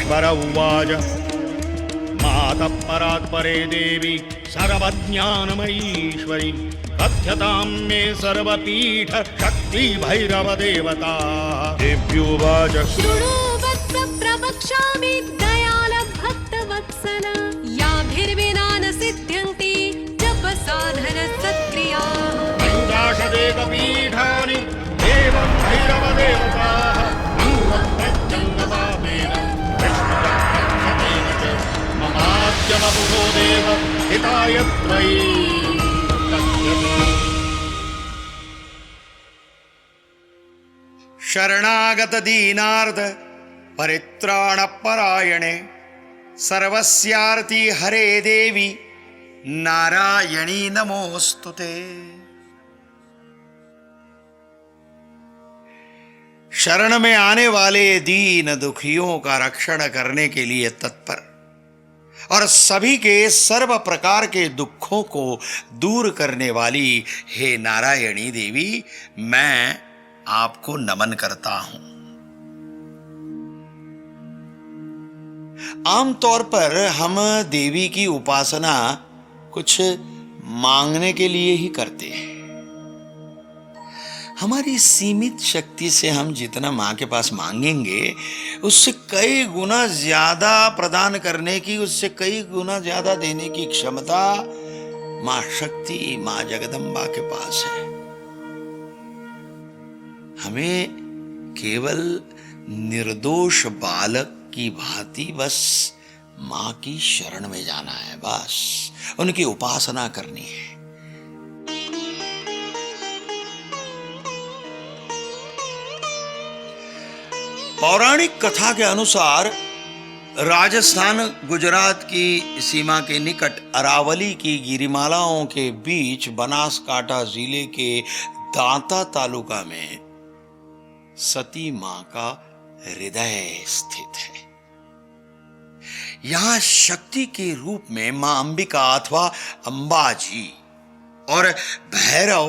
परमेश्वर उवाच मातः परात् परे देवी सर्वज्ञानमयीश्वरी कथ्यतां मे सर्वपीठ शक्ति भैरव देवता देव्युवाच शृणु वत्स प्रवक्ष्यामि दयाल भक्तवत्सल याभिर्विना न सिद्ध्यन्ति जप साधन सत्क्रियाः पञ्चाशदेकपीठानि देवं भैरव देवताः अनुवत्तञ्जङ्गपापेन विष्णुचक्रक्षतेन च ममाद्यमपुरो देव हिताय त्वयि कथ्यते। शरणागत दीनार्थ परित्राण परायणे सर्वस्यार्ति हरे देवी नारायणी नमोस्तुते। शरण में आने वाले दीन दुखियों का रक्षण करने के लिए तत्पर और सभी के सर्व प्रकार के दुखों को दूर करने वाली हे नारायणी देवी, मैं आपको नमन करता हूं। आमतौर पर हम देवी की उपासना कुछ मांगने के लिए ही करते हैं। हमारी सीमित शक्ति से हम जितना मां के पास मांगेंगे उससे कई गुना ज्यादा प्रदान करने की, उससे कई गुना ज्यादा देने की क्षमता मां शक्ति, मां जगदम्बा के पास है। हमें केवल निर्दोष बालक की भांति बस मां की शरण में जाना है, बस उनकी उपासना करनी है। पौराणिक कथा के अनुसार राजस्थान गुजरात की सीमा के निकट अरावली की गिरिमालाओं के बीच बनासकांठा जिले के दांता तालुका में सती मां का हृदय स्थित है। यहां शक्ति के रूप में मां अंबिका अथवा अंबाजी और भैरव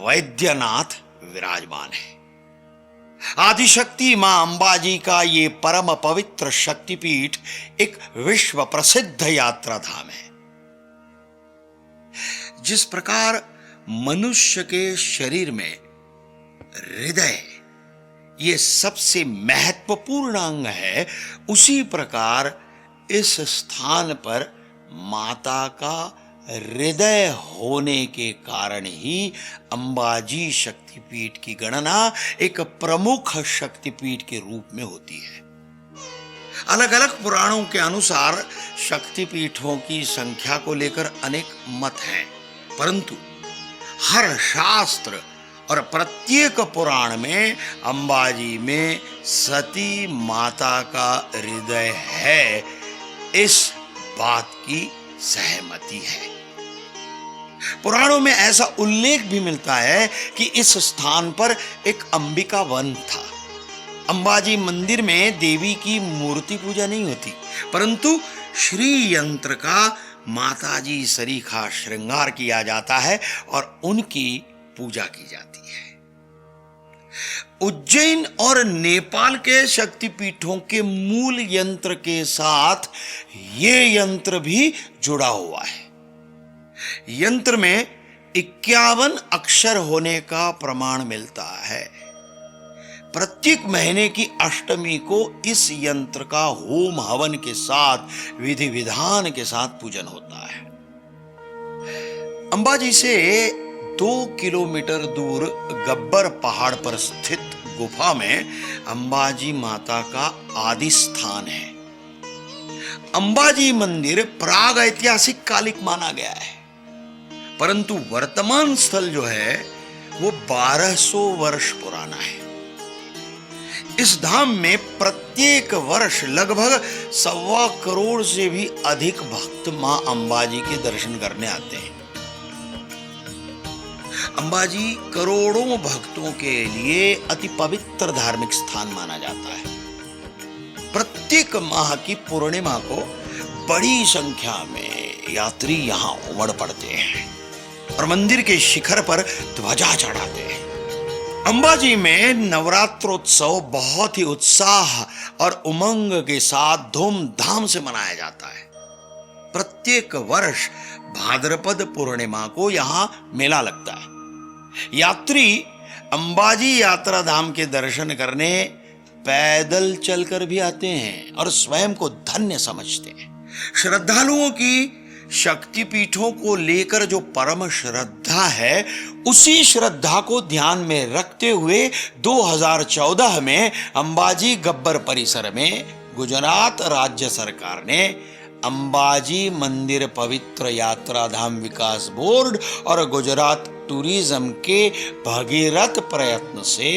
वैद्यनाथ विराजमान है। आदिशक्ति मां अंबाजी का ये परम पवित्र शक्तिपीठ एक विश्व प्रसिद्ध यात्रा धाम है। जिस प्रकार मनुष्य के शरीर में हृदय ये सबसे महत्वपूर्ण अंग है, उसी प्रकार इस स्थान पर माता का हृदय होने के कारण ही अंबाजी शक्तिपीठ की गणना एक प्रमुख शक्तिपीठ के रूप में होती है। अलग अलग पुराणों के अनुसार शक्तिपीठों की संख्या को लेकर अनेक मत हैं, परंतु हर शास्त्र और प्रत्येक पुराण में अंबाजी में सती माता का हृदय है, इस बात की सहमति है। पुराणों में ऐसा उल्लेख भी मिलता है कि इस स्थान पर एक अंबिका वन था। अंबाजी मंदिर में देवी की मूर्ति पूजा नहीं होती, परंतु श्री यंत्र का माताजी सरीखा श्रृंगार किया जाता है और उनकी पूजा की जाती है। उज्जैन और नेपाल के शक्तिपीठों के मूल यंत्र के साथ ये यंत्र भी जुड़ा हुआ है। यंत्र में 51 अक्षर होने का प्रमाण मिलता है। प्रत्येक महीने की अष्टमी को इस यंत्र का होम हवन के साथ विधि विधान के साथ पूजन होता है। अंबाजी से 2 किलोमीटर दूर गब्बर पहाड़ पर स्थित गुफा में अंबाजी माता का आदि स्थान है। अंबाजी मंदिर प्राग ऐतिहासिक कालिक माना गया है, परंतु वर्तमान स्थल जो है वो 1200 वर्ष पुराना है। इस धाम में प्रत्येक वर्ष लगभग 1.25 करोड़ से भी अधिक भक्त मां अंबाजी के दर्शन करने आते हैं। अंबाजी करोड़ों भक्तों के लिए अति पवित्र धार्मिक स्थान माना जाता है। प्रत्येक माह की पूर्णिमा को बड़ी संख्या में यात्री यहां उमड़ पड़ते हैं और मंदिर के शिखर पर ध्वजा चढ़ाते हैं। अंबाजी में नवरात्रोत्सव बहुत ही उत्साह और उमंग के साथ धूमधाम से मनाया जाता है। प्रत्येक वर्ष भाद्रपद पूर्णिमा को यहां मेला लगता है। यात्री अंबाजी यात्रा धाम के दर्शन करने पैदल चलकर भी आते हैं और स्वयं को धन्य समझते हैं। श्रद्धालुओं की शक्तिपीठों को लेकर जो परम श्रद्धा है, उसी श्रद्धा को ध्यान में रखते हुए 2014 में अंबाजी गब्बर परिसर में गुजरात राज्य सरकार ने अंबाजी मंदिर पवित्र यात्रा धाम विकास बोर्ड और गुजरात टूरिज्म के भगीरथ प्रयत्न से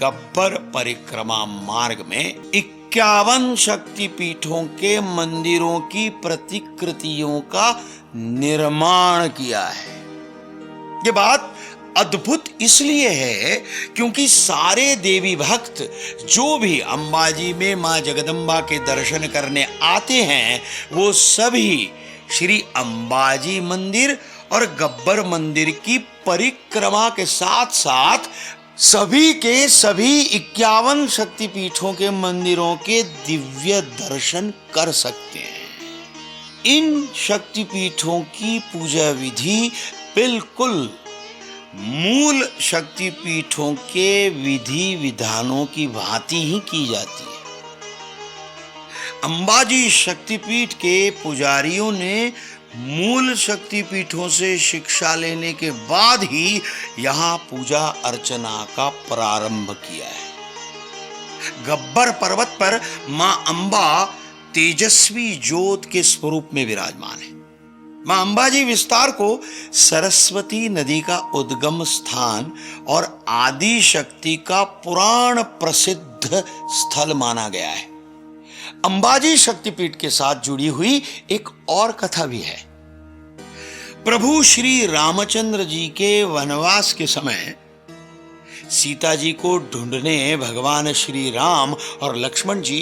गब्बर परिक्रमा मार्ग में 51 शक्तिपीठों के मंदिरों की प्रतिकृतियों का निर्माण किया है। ये बात अद्भुत इसलिए है क्योंकि सारे देवी भक्त जो भी अंबाजी में मां जगदम्बा के दर्शन करने आते हैं, वो सभी श्री अंबाजी मंदिर और गब्बर मंदिर की परिक्रमा के साथ साथ सभी के सभी 51 शक्तिपीठों के मंदिरों के दिव्य दर्शन कर सकते हैं। इन शक्तिपीठों की पूजा विधि बिल्कुल मूल शक्तिपीठों के विधि विधानों की भांति ही की जाती है। अंबाजी शक्तिपीठ के पुजारियों ने मूल शक्तिपीठों से शिक्षा लेने के बाद ही यहां पूजा अर्चना का प्रारंभ किया है। गब्बर पर्वत पर मां अंबा तेजस्वी ज्योत के स्वरूप में विराजमान है। मां अंबाजी विस्तार को सरस्वती नदी का उद्गम स्थान और आदि शक्ति का पुराण प्रसिद्ध स्थल माना गया है। अंबाजी शक्तिपीठ के साथ जुड़ी हुई एक और कथा भी है। प्रभु श्री रामचंद्र जी के वनवास के समय सीता जी को ढूंढने भगवान श्री राम और लक्ष्मण जी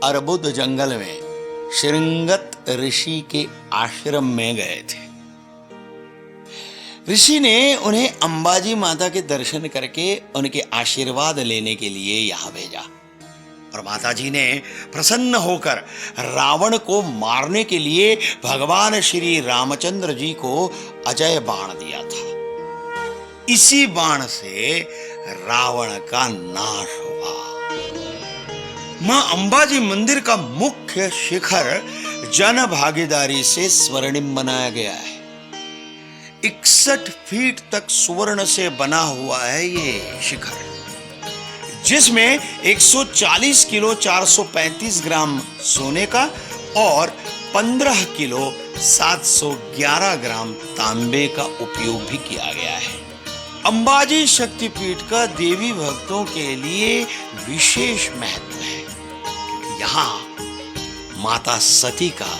अर्बुद जंगल में श्रृंगत ऋषि के आश्रम में गए थे। ऋषि ने उन्हें अंबाजी माता के दर्शन करके उनके आशीर्वाद लेने के लिए यहां भेजा और माता जी ने प्रसन्न होकर रावण को मारने के लिए भगवान श्री रामचंद्र जी को अजय बाण दिया था। इसी बाण से रावण का नाश हुआ। मां अंबाजी मंदिर का मुख्य शिखर जन भागीदारी से स्वर्णिम बनाया गया है। 61 फीट तक स्वर्ण से बना हुआ है ये शिखर, जिसमें 140 किलो 435 ग्राम सोने का और 15 किलो 711 ग्राम तांबे का उपयोग भी किया गया है। अंबाजी शक्तिपीठ का देवी भक्तों के लिए विशेष महत्व है। यहां माता सती का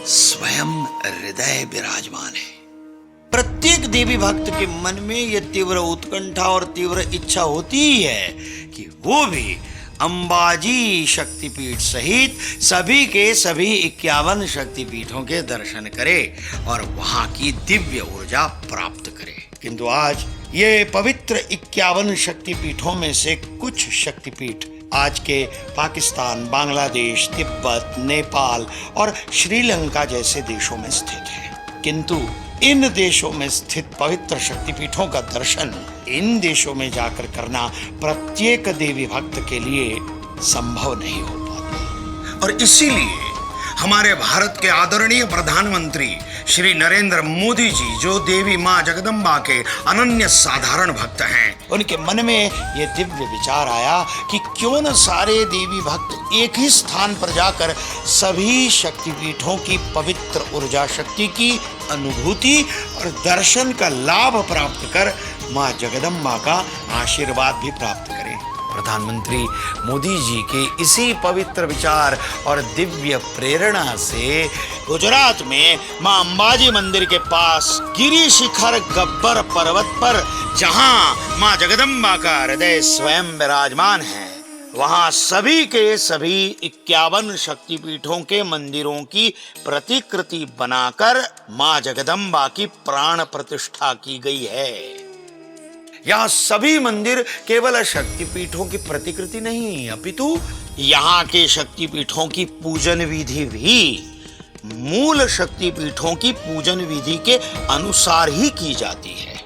स्वयं हृदय विराजमान है। प्रत्येक देवी भक्त के मन में यह तीव्र उत्कंठा और तीव्र इच्छा होती ही है कि वो भी अंबाजी शक्तिपीठ सहित सभी के सभी 51 शक्तिपीठों के दर्शन करे और वहां की दिव्य ऊर्जा प्राप्त करे। किंतु आज ये पवित्र 51 शक्तिपीठों में से कुछ शक्तिपीठ आज के पाकिस्तान, बांग्लादेश, तिब्बत, नेपाल और श्रीलंका जैसे देशों में स्थित है। किंतु इन देशों में स्थित पवित्र शक्तिपीठों का दर्शन इन देशों में जाकर करना प्रत्येक देवी भक्त के लिए संभव नहीं हो पाता। और इसीलिए हमारे भारत के आदरणीय प्रधानमंत्री श्री नरेंद्र मोदी जी, जो देवी मां जगदम्बा के अनन्य साधारण भक्त हैं, उनके मन में यह दिव्य विचार आया कि क्यों न सारे देवी भक्त एक ही स्थान पर जाकर सभी शक्तिपीठों की पवित्र ऊर्जा शक्ति की अनुभूति और दर्शन का लाभ प्राप्त कर मां जगदम्बा का आशीर्वाद भी प्राप्त करें। प्रधानमंत्री मोदी जी के इसी पवित्र विचार और दिव्य प्रेरणा से गुजरात में मां अंबाजी मंदिर के पास गिरी शिखर गब्बर पर्वत पर, जहां मां जगदम्बा का हृदय स्वयं विराजमान है, वहां सभी के सभी 51 शक्तिपीठों के मंदिरों की प्रतिकृति बनाकर मां जगदम्बा की प्राण प्रतिष्ठा की गई है। यहाँ सभी मंदिर केवल शक्तिपीठों की प्रतिकृति नहीं, अपितु यहाँ के शक्तिपीठों की पूजन विधि भी मूल शक्तिपीठों की पूजन विधि के अनुसार ही की जाती है।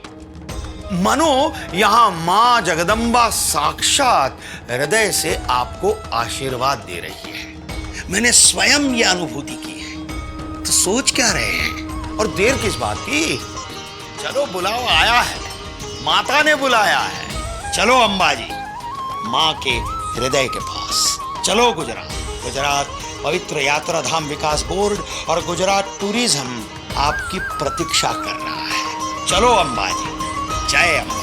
मानो यहाँ मां जगदम्बा साक्षात हृदय से आपको आशीर्वाद दे रही है। मैंने स्वयं यह अनुभूति की है। तो सोच क्या रहे हैं और देर किस बात की? चलो, बुलावा आया है, माता ने बुलाया है। चलो अंबाजी, मां के हृदय के पास चलो। गुजरात पवित्र यात्रा धाम विकास बोर्ड और गुजरात टूरिज्म आपकी प्रतीक्षा कर रहा है। चलो अंबाजी, जय अंबा।